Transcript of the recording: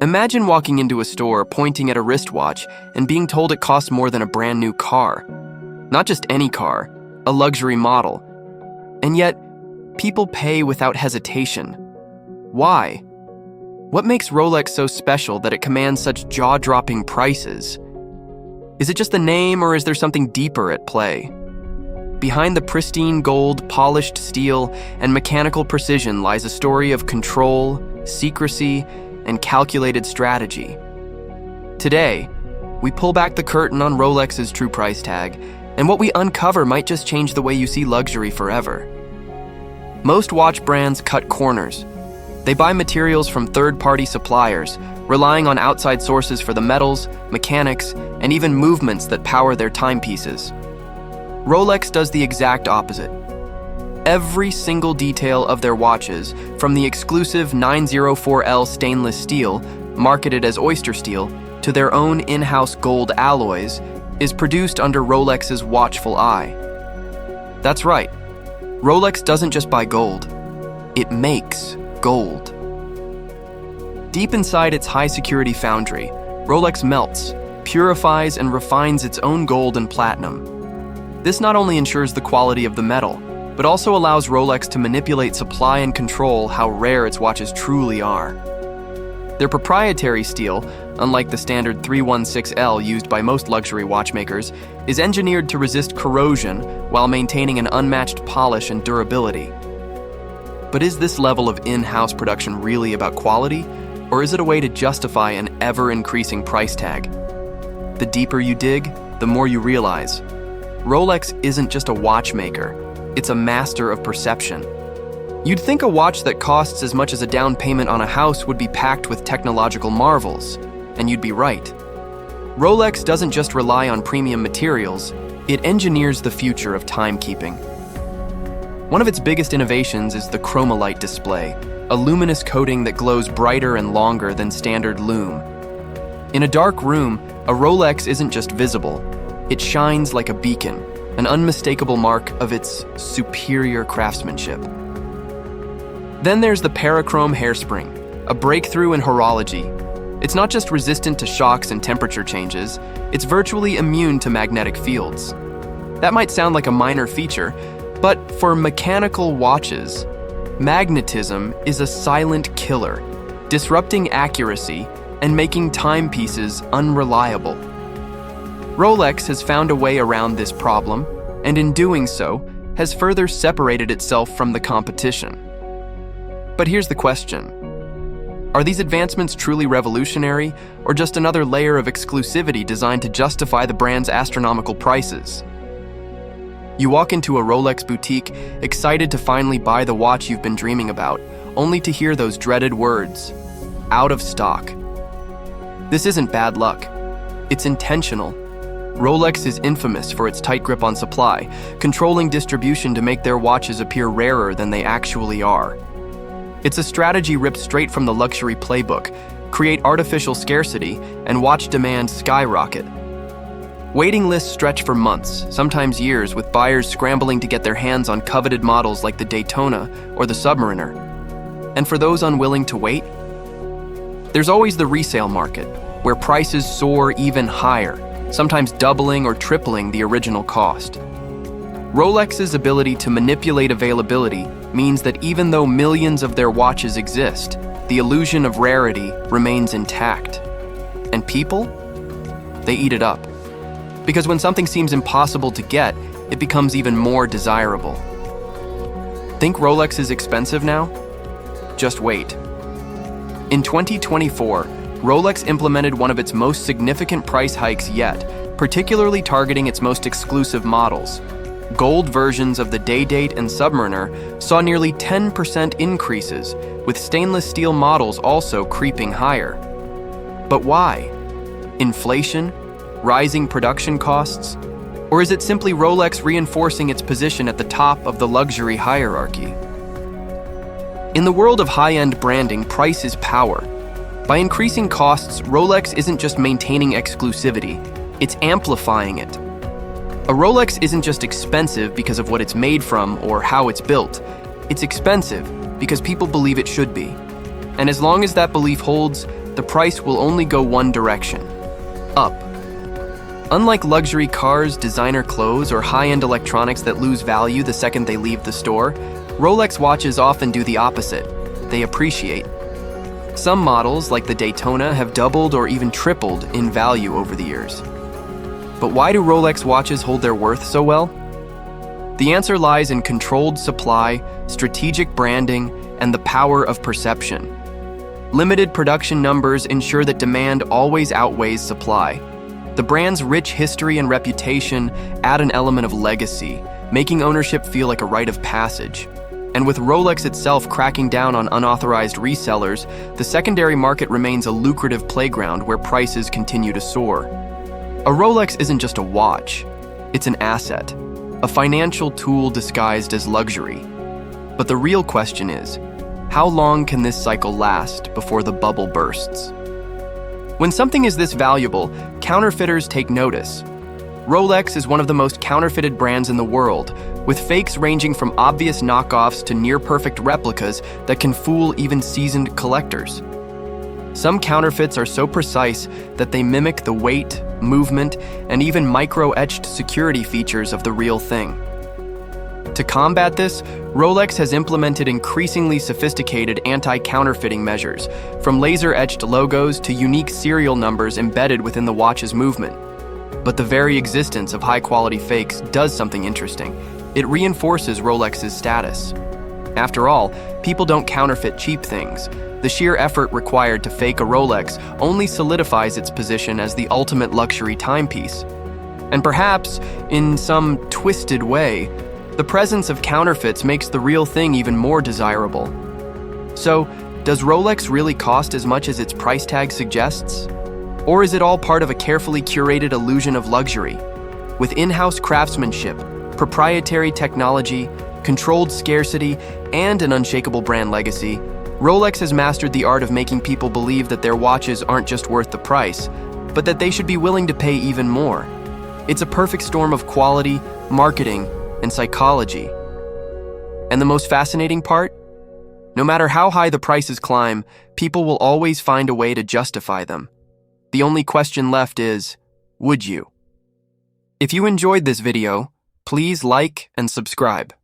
Imagine walking into a store, pointing at a wristwatch, and being told it costs more than a brand new car. Not just any car, a luxury model. And yet, people pay without hesitation. Why? What makes Rolex so special that it commands such jaw-dropping prices? Is it just the name, or is there something deeper at play? Behind the pristine gold, polished steel, and mechanical precision lies a story of control, secrecy, and calculated strategy. Today, we pull back the curtain on Rolex's true price tag, and what we uncover might just change the way you see luxury forever. Most watch brands cut corners. They buy materials from third-party suppliers, relying on outside sources for the metals, mechanics, and even movements that power their timepieces. Rolex does the exact opposite. Every single detail of their watches, from the exclusive 904L stainless steel, marketed as oyster steel, to their own in-house gold alloys, is produced under Rolex's watchful eye. That's right. Rolex doesn't just buy gold. It makes gold. Deep inside its high-security foundry, Rolex melts, purifies, and refines its own gold and platinum. This not only ensures the quality of the metal, but also allows Rolex to manipulate supply and control how rare its watches truly are. Their proprietary steel, unlike the standard 316L used by most luxury watchmakers, is engineered to resist corrosion while maintaining an unmatched polish and durability. But is this level of in-house production really about quality, or is it a way to justify an ever-increasing price tag? The deeper you dig, the more you realize. Rolex isn't just a watchmaker, it's a master of perception. You'd think a watch that costs as much as a down payment on a house would be packed with technological marvels, and you'd be right. Rolex doesn't just rely on premium materials, it engineers the future of timekeeping. One of its biggest innovations is the chromolite display, a luminous coating that glows brighter and longer than standard lume. In a dark room, a Rolex isn't just visible, it shines like a beacon, an unmistakable mark of its superior craftsmanship. Then there's the Parachrome hairspring, a breakthrough in horology. It's not just resistant to shocks and temperature changes, it's virtually immune to magnetic fields. That might sound like a minor feature, but for mechanical watches, magnetism is a silent killer, disrupting accuracy and making timepieces unreliable. Rolex has found a way around this problem, and in doing so, has further separated itself from the competition. But here's the question. Are these advancements truly revolutionary, or just another layer of exclusivity designed to justify the brand's astronomical prices? You walk into a Rolex boutique, excited to finally buy the watch you've been dreaming about, only to hear those dreaded words, out of stock. This isn't bad luck. It's intentional. Rolex is infamous for its tight grip on supply, controlling distribution to make their watches appear rarer than they actually are. It's a strategy ripped straight from the luxury playbook: create artificial scarcity and watch demand skyrocket. Waiting lists stretch for months, sometimes years, with buyers scrambling to get their hands on coveted models like the Daytona or the Submariner. And for those unwilling to wait, there's always the resale market, where prices soar even higher, sometimes doubling or tripling the original cost. Rolex's ability to manipulate availability means that even though millions of their watches exist, the illusion of rarity remains intact. And people? They eat it up. Because when something seems impossible to get, it becomes even more desirable. Think Rolex is expensive now? Just wait. In 2024, Rolex implemented one of its most significant price hikes yet, particularly targeting its most exclusive models. Gold versions of the Day-Date and Submariner saw nearly 10% increases, with stainless steel models also creeping higher. But why? Inflation? Rising production costs? Or is it simply Rolex reinforcing its position at the top of the luxury hierarchy? In the world of high-end branding, price is power. By increasing costs, Rolex isn't just maintaining exclusivity, it's amplifying it. A Rolex isn't just expensive because of what it's made from or how it's built. It's expensive because people believe it should be. And as long as that belief holds, the price will only go one direction: up. Unlike luxury cars, designer clothes, or high-end electronics that lose value the second they leave the store, Rolex watches often do the opposite. They appreciate. Some models, like the Daytona, have doubled or even tripled in value over the years. But why do Rolex watches hold their worth so well? The answer lies in controlled supply, strategic branding, and the power of perception. Limited production numbers ensure that demand always outweighs supply. The brand's rich history and reputation add an element of legacy, making ownership feel like a rite of passage. And with Rolex itself cracking down on unauthorized resellers, the secondary market remains a lucrative playground where prices continue to soar. A Rolex isn't just a watch, it's an asset, a financial tool disguised as luxury. But the real question is, how long can this cycle last before the bubble bursts? When something is this valuable, counterfeiters take notice. Rolex is one of the most counterfeited brands in the world, with fakes ranging from obvious knockoffs to near-perfect replicas that can fool even seasoned collectors. Some counterfeits are so precise that they mimic the weight, movement, and even micro-etched security features of the real thing. To combat this, Rolex has implemented increasingly sophisticated anti-counterfeiting measures, from laser-etched logos to unique serial numbers embedded within the watch's movement. But the very existence of high-quality fakes does something interesting. It reinforces Rolex's status. After all, people don't counterfeit cheap things. The sheer effort required to fake a Rolex only solidifies its position as the ultimate luxury timepiece. And perhaps, in some twisted way, the presence of counterfeits makes the real thing even more desirable. So, does Rolex really cost as much as its price tag suggests? Or is it all part of a carefully curated illusion of luxury? With in-house craftsmanship, proprietary technology, controlled scarcity, and an unshakable brand legacy, Rolex has mastered the art of making people believe that their watches aren't just worth the price, but that they should be willing to pay even more. It's a perfect storm of quality, marketing, and psychology. And the most fascinating part? No matter how high the prices climb, people will always find a way to justify them. The only question left is, would you? If you enjoyed this video, please like and subscribe.